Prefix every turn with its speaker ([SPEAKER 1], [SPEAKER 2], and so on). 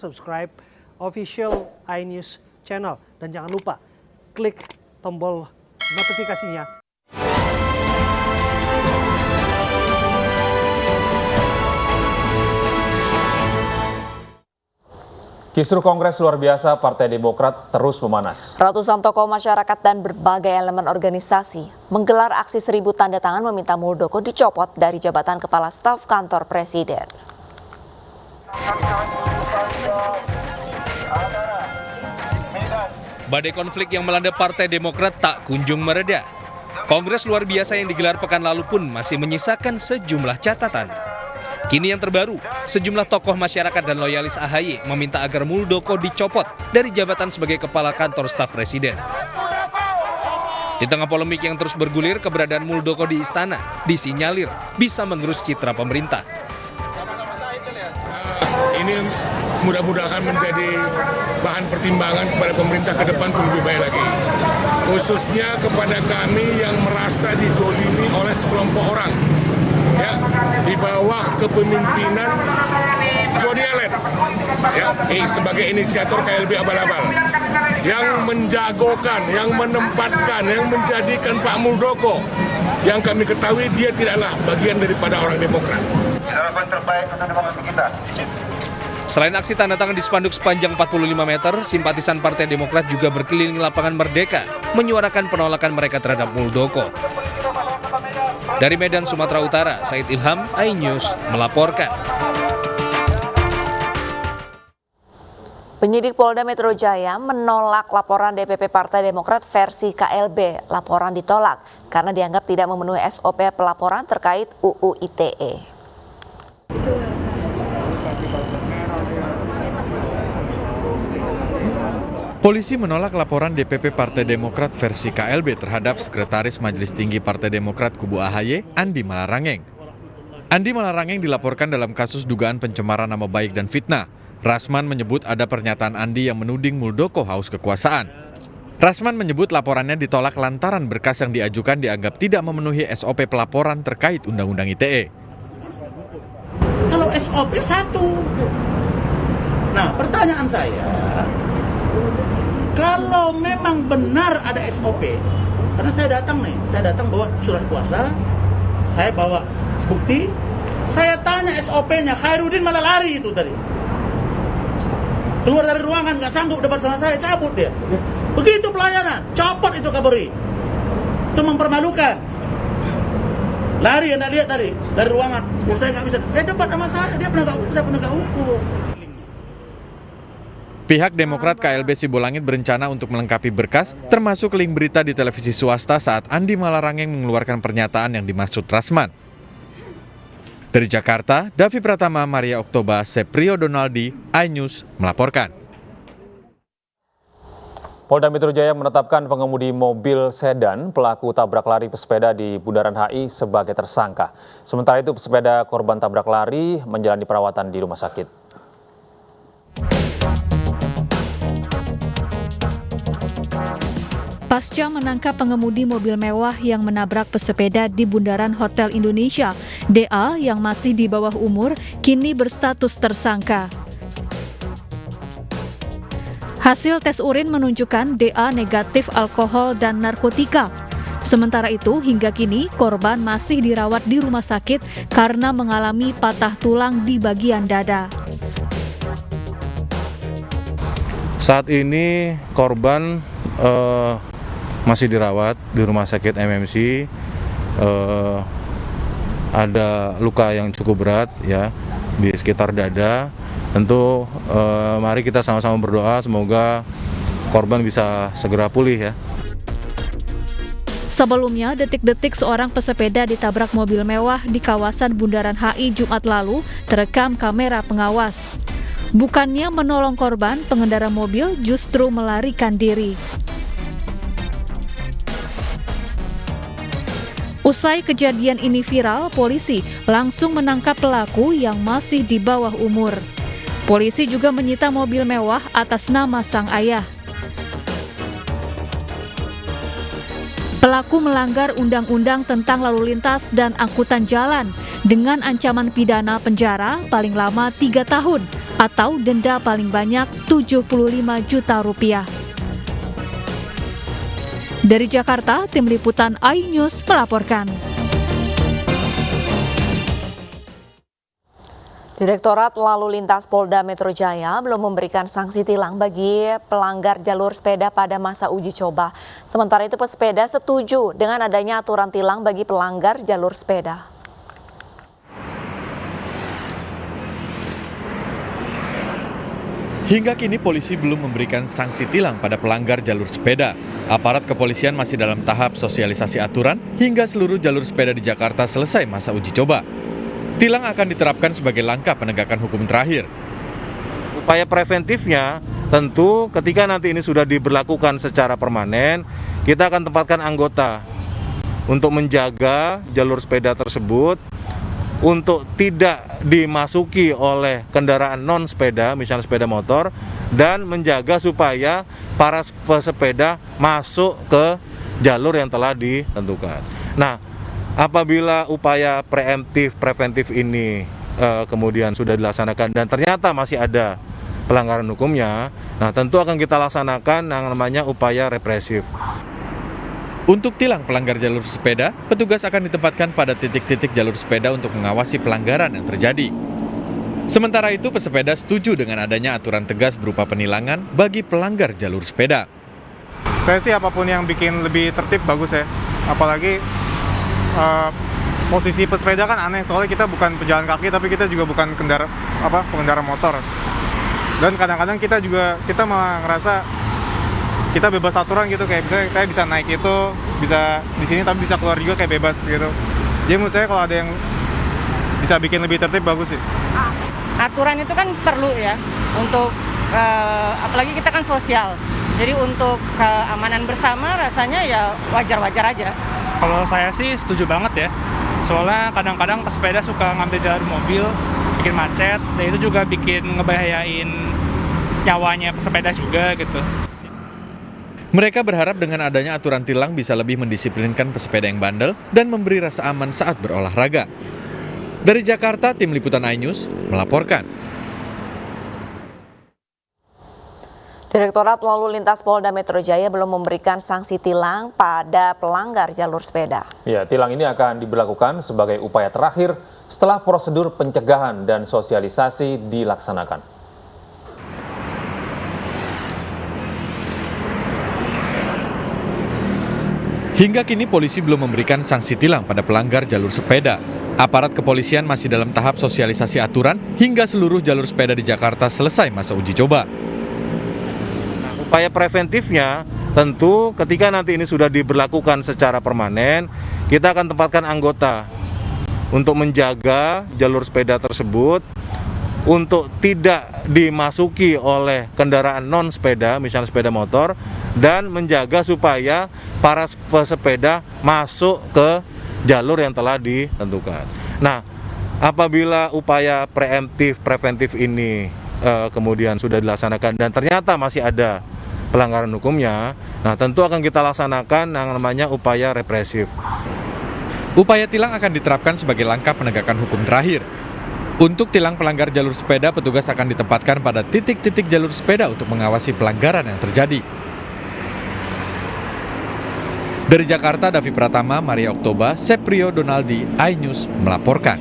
[SPEAKER 1] subscribe official iNews channel. Dan jangan lupa klik tombol notifikasinya.
[SPEAKER 2] Kisru Kongres luar biasa Partai Demokrat terus memanas.
[SPEAKER 3] Ratusan tokoh masyarakat dan berbagai elemen organisasi menggelar aksi 1000 tanda tangan meminta Muldoko dicopot dari jabatan Kepala Staf Kantor Presiden.
[SPEAKER 4] Badai konflik yang melanda Partai Demokrat tak kunjung mereda. Kongres luar biasa yang digelar pekan lalu pun masih menyisakan sejumlah catatan. Kini yang terbaru, sejumlah tokoh masyarakat dan loyalis AHY meminta agar Muldoko dicopot dari jabatan sebagai Kepala Kantor Staf Presiden. Di tengah polemik yang terus bergulir, keberadaan Muldoko di istana disinyalir bisa mengerus citra pemerintah.
[SPEAKER 5] Ini mudah-mudahan menjadi bahan pertimbangan kepada pemerintah ke depan untuk lebih baik lagi. Khususnya kepada kami yang merasa dijolimi oleh sekelompok orang. Ya, di bawah kepemimpinan Joni Allen ya, sebagai inisiator KLB abal-abal yang menjagokan, yang menempatkan, yang menjadikan Pak Muldoko yang kami ketahui dia tidaklah bagian daripada orang Demokrat.
[SPEAKER 6] Harapan terbaik untuk demokrasi kita.
[SPEAKER 4] Selain aksi tanda tangan di spanduk sepanjang 45 meter, simpatisan Partai Demokrat juga berkeliling lapangan Merdeka menyuarakan penolakan mereka terhadap Muldoko. Dari Medan, Sumatera Utara, Said Ilham, iNews melaporkan.
[SPEAKER 3] Penyidik Polda Metro Jaya menolak laporan DPP Partai Demokrat versi KLB. Laporan ditolak karena dianggap tidak memenuhi SOP pelaporan terkait UU ITE.
[SPEAKER 7] Polisi menolak laporan DPP Partai Demokrat versi KLB terhadap Sekretaris Majelis Tinggi Partai Demokrat Kubu AHY, Andi Malarangeng. Andi Malarangeng dilaporkan dalam kasus dugaan pencemaran nama baik dan fitnah. Rasman menyebut ada pernyataan Andi yang menuding Muldoko haus kekuasaan. Rasman menyebut laporannya ditolak lantaran berkas yang diajukan dianggap tidak memenuhi SOP pelaporan terkait Undang-Undang ITE.
[SPEAKER 8] Kalau SOP satu. Nah, pertanyaan saya, kalau memang benar ada SOP, karena saya datang bawa surat kuasa, saya bawa bukti, saya tanya SOP-nya, Khairuddin malah lari itu tadi. Keluar dari ruangan, nggak sanggup debat sama saya, cabut dia. Begitu pelayanan, copot itu Kapolri. Itu mempermalukan. Lari, Anda lihat tadi, dari ruangan. Saya nggak bisa, debat sama saya, dia penegak hukum.
[SPEAKER 7] Pihak Demokrat KLB Sibolangit berencana untuk melengkapi berkas, termasuk link berita di televisi swasta saat Andi Malarangeng mengeluarkan pernyataan yang dimaksud Rasman. Dari Jakarta, Davi Pratama, Maria Oktoba, Seprio Donaldi, iNews melaporkan.
[SPEAKER 2] Polda Metro Jaya menetapkan pengemudi mobil sedan pelaku tabrak lari pesepeda di Bundaran HI sebagai tersangka. Sementara itu pesepeda korban tabrak lari menjalani perawatan di rumah sakit.
[SPEAKER 9] Pasca menangkap pengemudi mobil mewah yang menabrak pesepeda di Bundaran Hotel Indonesia, DA yang masih di bawah umur kini berstatus tersangka. Hasil tes urin menunjukkan DA negatif alkohol dan narkotika. Sementara itu, hingga kini korban masih dirawat di rumah sakit karena mengalami patah tulang di bagian dada.
[SPEAKER 10] Saat ini korban masih dirawat di rumah sakit MMC, ada luka yang cukup berat ya di sekitar dada. Tentu mari kita sama-sama berdoa semoga korban bisa segera pulih ya.
[SPEAKER 9] Sebelumnya, detik-detik seorang pesepeda ditabrak mobil mewah di kawasan Bundaran HI Jumat lalu terekam kamera pengawas. Bukannya menolong korban, pengendara mobil justru melarikan diri. Usai kejadian ini viral, polisi langsung menangkap pelaku yang masih di bawah umur. Polisi juga menyita mobil mewah atas nama sang ayah. Pelaku melanggar Undang-Undang tentang Lalu Lintas dan Angkutan Jalan dengan ancaman pidana penjara paling lama 3 tahun atau denda paling banyak Rp75 juta. Dari Jakarta, tim liputan iNews melaporkan.
[SPEAKER 3] Direktorat Lalu Lintas Polda Metro Jaya belum memberikan sanksi tilang bagi pelanggar jalur sepeda pada masa uji coba. Sementara itu pesepeda setuju dengan adanya aturan tilang bagi pelanggar jalur sepeda.
[SPEAKER 7] Hingga kini polisi belum memberikan sanksi tilang pada pelanggar jalur sepeda. Aparat kepolisian masih dalam tahap sosialisasi aturan hingga seluruh jalur sepeda di Jakarta selesai masa uji coba. Tilang akan diterapkan sebagai langkah penegakan hukum terakhir.
[SPEAKER 10] Upaya preventifnya tentu ketika nanti ini sudah diberlakukan secara permanen, kita akan tempatkan anggota untuk menjaga jalur sepeda tersebut untuk tidak dimasuki oleh kendaraan non sepeda, misalnya sepeda motor, dan menjaga supaya para pesepeda masuk ke jalur yang telah ditentukan. Nah, apabila upaya preventif ini kemudian sudah dilaksanakan dan ternyata masih ada pelanggaran hukumnya, nah tentu akan kita laksanakan yang namanya upaya represif.
[SPEAKER 7] Untuk tilang pelanggar jalur sepeda, petugas akan ditempatkan pada titik-titik jalur sepeda untuk mengawasi pelanggaran yang terjadi. Sementara itu, pesepeda setuju dengan adanya aturan tegas berupa penilangan bagi pelanggar jalur sepeda.
[SPEAKER 11] Saya sih apapun yang bikin lebih tertib bagus ya, apalagi posisi pesepeda kan aneh, soalnya kita bukan pejalan kaki tapi kita juga bukan pengendara motor. Dan kadang-kadang kita malah ngerasa kita bebas aturan gitu, kayak misalnya saya bisa naik itu, bisa di sini tapi bisa keluar juga kayak bebas gitu. Jadi menurut saya kalau ada yang bisa bikin lebih tertib bagus sih.
[SPEAKER 12] Aturan itu kan perlu ya untuk apalagi kita kan sosial. Jadi untuk keamanan bersama rasanya ya wajar-wajar aja.
[SPEAKER 13] Kalau saya sih setuju banget ya, soalnya kadang-kadang pesepeda suka ngambil jalur mobil, bikin macet, dan itu juga bikin ngebahayain nyawanya pesepeda juga gitu.
[SPEAKER 7] Mereka berharap dengan adanya aturan tilang bisa lebih mendisiplinkan pesepeda yang bandel dan memberi rasa aman saat berolahraga. Dari Jakarta, tim liputan iNews melaporkan.
[SPEAKER 3] Direktorat Lalu Lintas Polda Metro Jaya belum memberikan sanksi tilang pada pelanggar jalur sepeda.
[SPEAKER 2] Ya, tilang ini akan diberlakukan sebagai upaya terakhir setelah prosedur pencegahan dan sosialisasi dilaksanakan.
[SPEAKER 7] Hingga kini polisi belum memberikan sanksi tilang pada pelanggar jalur sepeda. Aparat kepolisian masih dalam tahap sosialisasi aturan hingga seluruh jalur sepeda di Jakarta selesai masa uji coba.
[SPEAKER 10] Upaya preventifnya tentu ketika nanti ini sudah diberlakukan secara permanen, kita akan tempatkan anggota untuk menjaga jalur sepeda tersebut untuk tidak dimasuki oleh kendaraan non sepeda, misalnya sepeda motor, dan menjaga supaya para pesepeda masuk ke jalur yang telah ditentukan. Nah, apabila upaya preventif ini kemudian sudah dilaksanakan dan ternyata masih ada pelanggaran hukumnya, nah tentu akan kita laksanakan yang namanya upaya represif.
[SPEAKER 7] Upaya tilang akan diterapkan sebagai langkah penegakan hukum terakhir. Untuk tilang pelanggar jalur sepeda, petugas akan ditempatkan pada titik-titik jalur sepeda untuk mengawasi pelanggaran yang terjadi. Dari Jakarta, Davi Pratama, Maria Oktoba, Seprio Donaldi, iNews melaporkan.